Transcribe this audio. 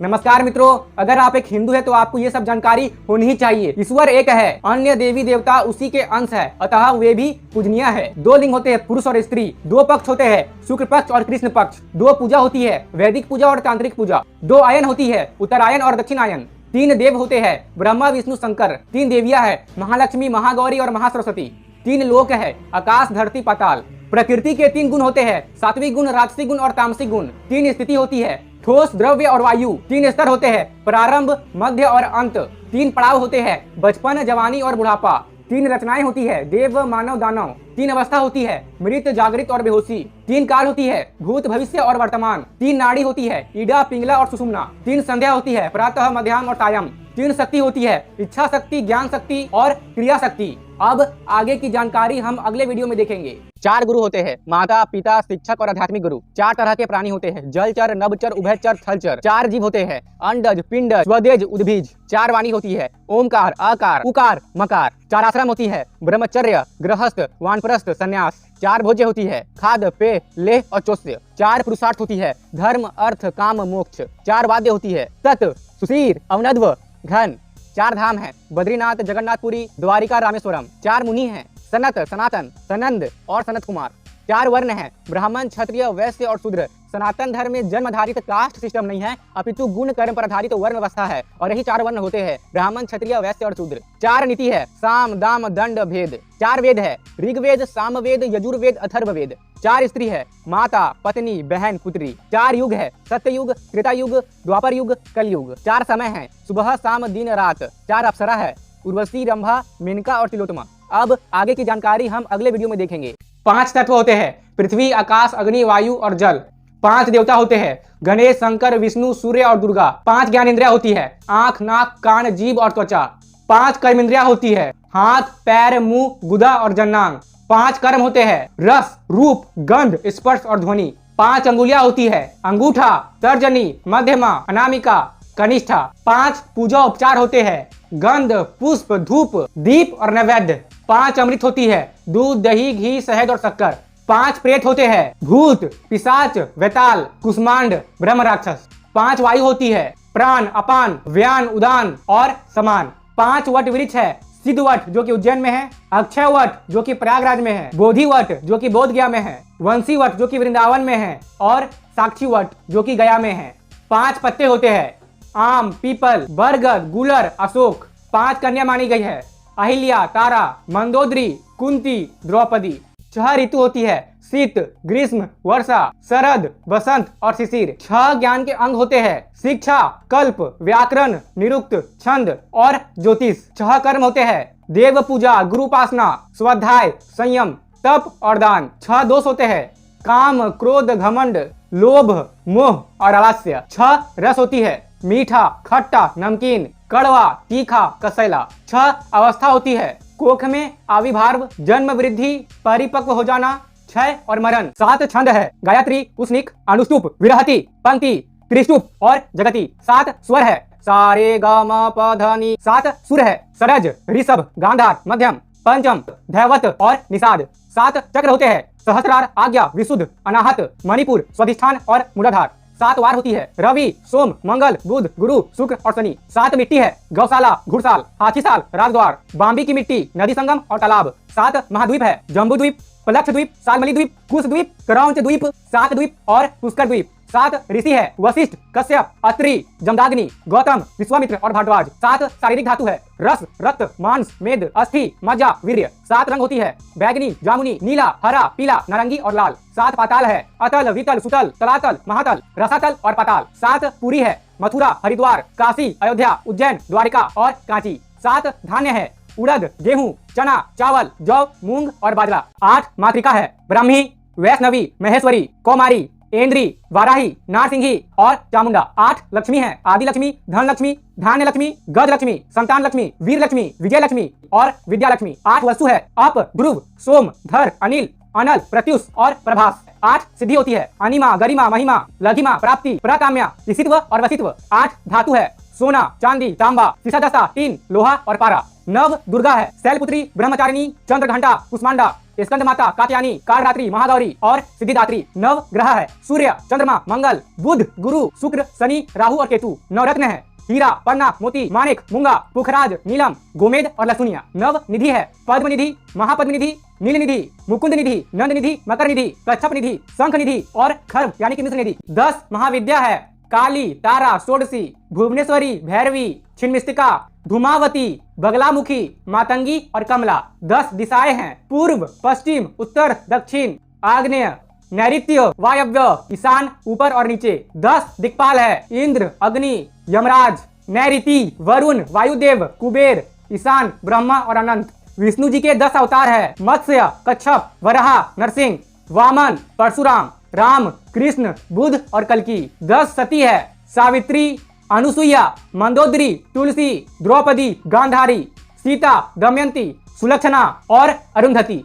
नमस्कार मित्रों, अगर आप एक हिंदू है तो आपको ये सब जानकारी होनी ही चाहिए। ईश्वर एक है, अन्य देवी देवता उसी के अंश है, अतः वे भी पूजनीय है। दो लिंग होते हैं, पुरुष और स्त्री। दो पक्ष होते हैं, शुक्ल पक्ष और कृष्ण पक्ष। दो पूजा होती है, वैदिक पूजा और तांत्रिक पूजा। दो आयन होती है, उत्तरायण और दक्षिणायन। तीन देव होते हैं, ब्रह्मा विष्णु शंकर। तीन देवियां है, महालक्ष्मी, महागौरी और महासरस्वती। तीन लोक है, आकाश धरती पाताल। प्रकृति के तीन गुण होते हैं, सात्विक गुण, राजसिक गुण और तामसिक गुण। तीन स्थिति होती है, ठोस, द्रव्य और वायु। तीन स्तर होते हैं, प्रारंभ, मध्य और अंत। तीन पड़ाव होते हैं, बचपन, जवानी और बुढ़ापा। तीन रचनाएं होती है, देव, मानव, दानव। तीन अवस्था होती है, मृत, जागृत और बेहोशी। तीन काल होती है, भूत, भविष्य और वर्तमान। तीन नाड़ी होती है, ईडा, पिंगला और सुषुम्ना। तीन संध्या होती है, प्रातः, मध्याह्न और सायं। तीन शक्ति होती है, इच्छा शक्ति, ज्ञान शक्ति और क्रिया शक्ति। अब आगे की जानकारी हम अगले वीडियो में देखेंगे। चार गुरु होते हैं, माता, पिता, शिक्षक और आध्यात्मिक गुरु। चार तरह के प्राणी होते हैं, जलचर, नभचर, उभयचर, थलचर। चार जीव होते हैं, अंडज, पिंडज, स्वदेज, उद्भिज। चार वाणी होती है, ओमकार, अकार, उकार, मकार। चार आश्रम होती है, ब्रह्मचर्य, गृहस्थ, वानप्रस्थ, संन्यास। चार भोज्य होती है, खाद्य, पेय, लेह और चोष्य। चार पुरुषार्थ होती है, धर्म, अर्थ, काम, मोक्ष। चार वाद्य होती है, तत्, सुशीर, अवनद्व, घन। चार धाम है, बद्रीनाथ, जगन्नाथपुरी, द्वारिका, रामेश्वरम। चार मुनि हैं, सनत, सनातन, सनंद और सनत कुमार। चार वर्ण हैं, ब्राह्मण, क्षत्रिय, वैश्य और शूद्र। सनातन धर्म में जन्म आधारित कास्ट सिस्टम नहीं है, अपितु गुण कर्म पर आधारित वर्ण व्यवस्था है और यही चार वर्ण होते हैं, ब्राह्मण, क्षत्रिय, वैश्य और शूद्र। चार नीति है, साम, दाम, दंड, भेद। चार वेद है, ऋग्वेद, सामवेद, यजुर्वेद, अथर्ववेद। चार स्त्री है, माता, पत्नी, बहन, पुत्री। चार युग है, सत्ययुग, त्रेतायुग, द्वापर युग, कलयुग। चार समय है, सुबह, शाम, दिन, रात। चार अप्सरा है, उर्वशी, रंभा, मेनका और तिलोत्तमा। अब आगे की जानकारी हम अगले वीडियो में देखेंगे। पांच तत्व होते हैं, पृथ्वी, आकाश, अग्नि, वायु और जल। पांच देवता होते हैं, गणेश, शंकर, विष्णु, सूर्य और दुर्गा। पांच ज्ञान इंद्रिया होती है, आंख, नाक, कान, जीभ और त्वचा। पांच कर्म इंद्रिया होती है, हाथ, पैर, मुंह, गुदा और जन्नांग। पांच कर्म होते हैं, रस, रूप, गंध, स्पर्श और ध्वनि। पांच अंगुलियां होती है, अंगूठा, तर्जनी, मध्यमा, अनामिका, कनिष्ठा। पांच पूजा उपचार होते हैं, गंध, पुष्प, धूप, दीप और नैवेद्य। पांच अमृत होती है, दूध, दही, घी, शहद और शक्कर। पांच प्रेत होते हैं, भूत, पिशाच, वेताल, कुष्मांड, ब्रह्म राक्षस। पांच वायु होती है, प्राण, अपान, व्यान, उदान और समान। पांच वट वृक्ष है, सिद्ध वट जो कि उज्जैन में है, अक्षय वट जो कि प्रयागराज में है, बोधि वट जो कि बोधगया में है, वंशी वट जो कि वृंदावन में है और साक्षी वट जो कि गया में है। पांच पत्ते होते हैं, आम, पीपल, बरगद, गुलर, अशोक। पांच कन्या मानी गई है, अहिल्या, तारा, मंदोदरी, कुंती, द्रौपदी। छह ऋतु होती है, शीत, ग्रीष्म, वर्षा, शरद, बसंत और शिशिर। छह ज्ञान के अंग होते हैं, शिक्षा, कल्प, व्याकरण, निरुक्त, छंद और ज्योतिष। छह कर्म होते हैं, देव पूजा, गुरु उपासना, स्वाध्याय, संयम, तप और दान। छह दोष होते हैं, काम, क्रोध, घमंड, लोभ, मोह और आलस्य। छह रस होती है, मीठा, खट्टा, नमकीन, कड़वा, तीखा, कसैला। छह अवस्था होती है, कोख में आविर्भाव, जन्म, वृद्धि, परिपक्व हो जाना, क्षय और मरण। सात छंद है, गायत्री, कुसनिक, अनुष्टुप, विरहति, पंक्ति, त्रिष्टुप और जगति। सात स्वर है, सारे ग म प ध नि। सात सुर है, सरज, ऋषभ, गांधार, मध्यम, पंचम, धैवत और निषाद। सात चक्र होते हैं, सहस्रार, आज्ञा, विशुद्ध, अनाहत, मणिपुर, स्वाधिष्ठान और मूलाधार। सात वार होती है, रवि, सोम, मंगल, बुध, गुरु, शुक्र और शनि। सात मिट्टी है, गौशाला, घुड़साल, हाथीसाल, राजद्वार, बाम्बी की मिट्टी, नदी संगम और तालाब। सात महाद्वीप है, जम्बू द्वीप, पलक्ष द्वीप, सालमली द्वीप, कुश द्वीप, क्रौंच द्वीप, सात द्वीप और पुष्कर द्वीप। सात ऋषि है, वशिष्ठ, कश्यप, अत्रि, जमदाग्नि, गौतम, विश्वामित्र और भारद्वाज। सात शारीरिक धातु है, रस, रक्त, मांस, मेद, अस्थि, मज्जा, वीर्य। सात रंग होती है, बैगनी, जामुनी, नीला, हरा, पीला, नारंगी और लाल। सात पाताल है, अतल, वितल, सुतल, तलातल, महातल, रसातल और पाताल। सात पुरी है, मथुरा, हरिद्वार, काशी, अयोध्या, उज्जैन, द्वारिका और कांची। सात धान्य है, उड़द, गेहूं, चना, चावल, जौ, मूंग और बाजरा। आठ मातृका है, ब्राह्मी, वैष्णवी, महेश्वरी, कौमारी, ऐन्द्री, वाराही, नारसिंही और चामुंडा। आठ लक्ष्मी है, आदि लक्ष्मी, धन लक्ष्मी, धान्य लक्ष्मी, गज लक्ष्मी, संतान लक्ष्मी, वीर लक्ष्मी, विजय लक्ष्मी और विद्या लक्ष्मी। आठ वस्तु है, अप, ध्रुव, सोम, धर, अनिल, अनल, प्रत्युष और प्रभास। आठ सिद्धि होती है, अनिमा, गरिमा, महिमा, लघिमा, प्राप्ति, प्रकाम्या, ईशित्व और वसित्व। आठ धातु है, सोना, चांदी, तांबा, सीसा, तीन लोहा और पारा। नव दुर्गा है, शैलपुत्री, ब्रह्मचारिणी, चंद्रघंटा, कुष्मांडा, स्कंद माता, कात्यायनी, कालरात्रि, महागौरी और सिद्धिदात्री। नव ग्रह है सूर्य, चंद्रमा, मंगल, बुध, गुरु, शुक्र, शनि, राहु और केतु। नवरत्न है हीरा, पन्ना, मोती, माणिक, मूंगा, पुखराज, नीलम, गोमेद और लसुनिया। नव निधि है पद्म निधि, महापद्म निधि, नील निधि, मुकुंद निधि, नंद निधि, मकर निधि, कच्छप निधि, शंख निधि और खर्व यानी कि मिश्र निधि। 10 महाविद्या है काली, तारा, षोडशी, भुवनेश्वरी, भैरवी, छिन्नमस्तिका, धूमावती, बगलामुखी, मातंगी और कमला। 10 दिशाएं हैं पूर्व, पश्चिम, उत्तर, दक्षिण, आग्नेय, नैऋत्य, वायव्य, ईशान, ऊपर और नीचे। 10 दिक्पाल है इंद्र, अग्नि, यमराज, नैऋति, वरुण, वायुदेव, कुबेर, ईशान, ब्रह्मा और अनंत। विष्णु जी के 10 अवतार है मत्स्य, कच्छप, वराह, नरसिंह, वामन, परशुराम, राम, कृष्ण, बुद्ध और कल्कि। 10 सती है सावित्री, अनुसुईया, मंदोदरी, तुलसी, द्रौपदी, गांधारी, सीता, दमयंती, सुलक्षणा और अरुंधति।